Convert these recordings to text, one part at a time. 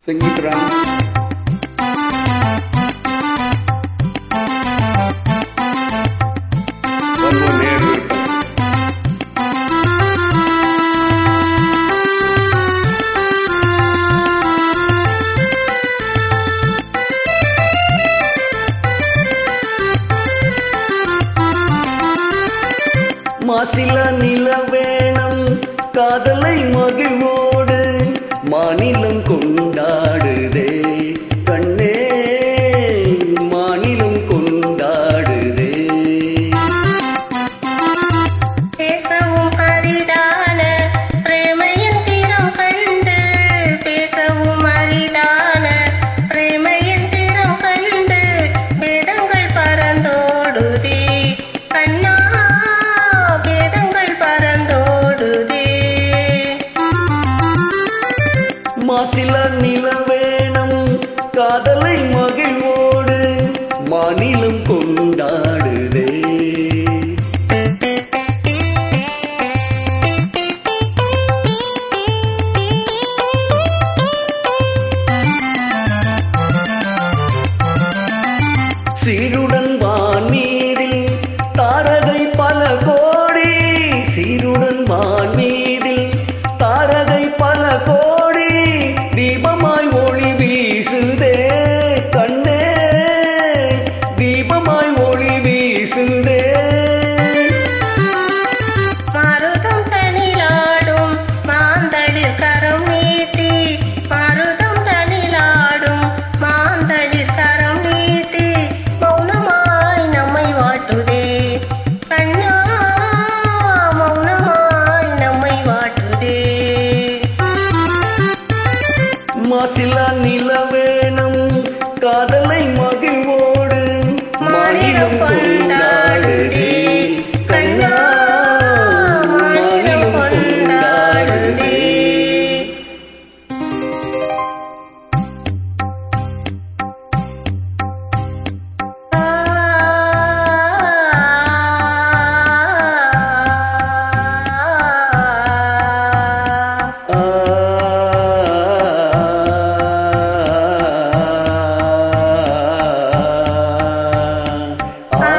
संगीतराम மாசில நிலவேணம் காதலை மகிழ்வோடு மாநிலம் கொண்டாடுதே கண்ணே மாநிலம் கொண்டாடுதே பேசவும் அரிதான பிரேமையின் தீரம் கண்டு பேசவும் அரிதான பிரேமையின் தீரம் கண்டு வேதங்கள் பறந்தோடுதே கண்ணா மாசில நிலவேணம் காதலை மகிழ்வோடு மாநிலம் கொண்டாடுதே சீருடன் வானீரில் தாரகை பல கோடி சீருடன் வானீரில் தாரகை பல கோடி தீபமாய் ஒளி வீசுதே கண்ணே தீபமாய் ஒளி வீசுதே மருதம் தனிலாடும் மாந்தளிர் கரம் நீட்டி மருதம் தனிலாடும் மாந்தளிர் கரம் நீட்டி மௌனமாய் நம்மை வாட்டுதே கண்ணா மௌனமாய் நம்மை வாட்டுதே மாசில நிலவேணம் காதலை மகிழ்வோடு மாநிலம் கொண்டாடுதே கண்ணா மாநிலம் கொண்டாடுதே ஆ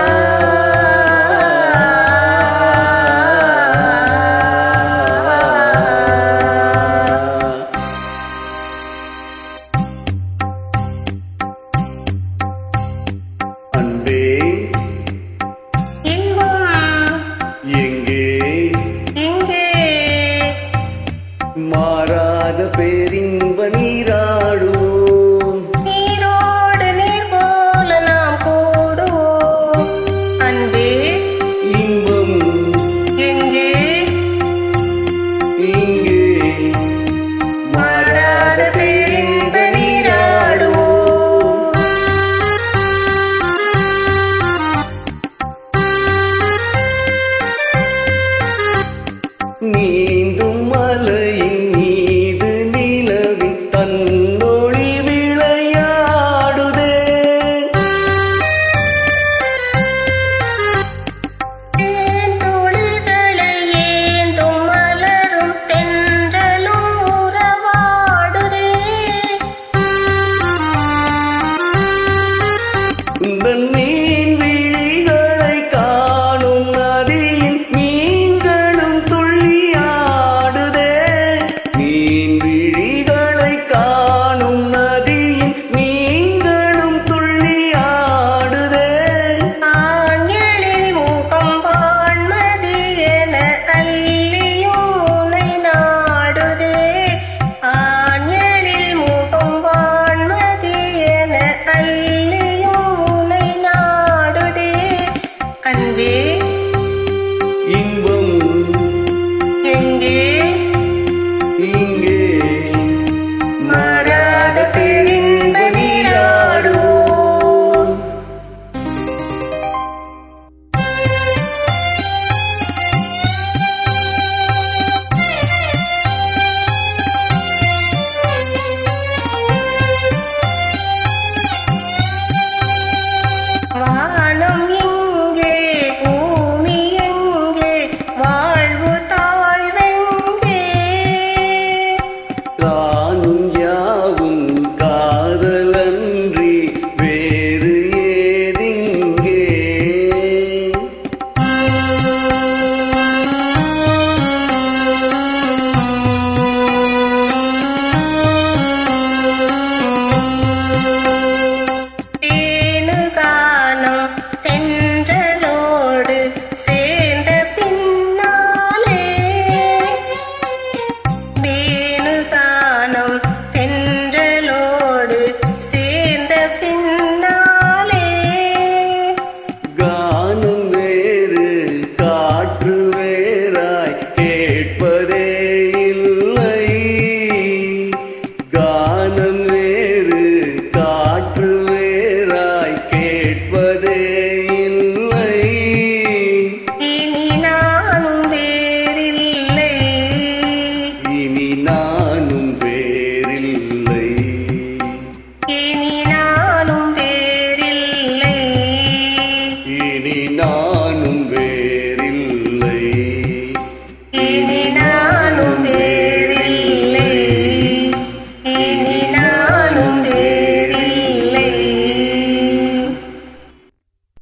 வானமே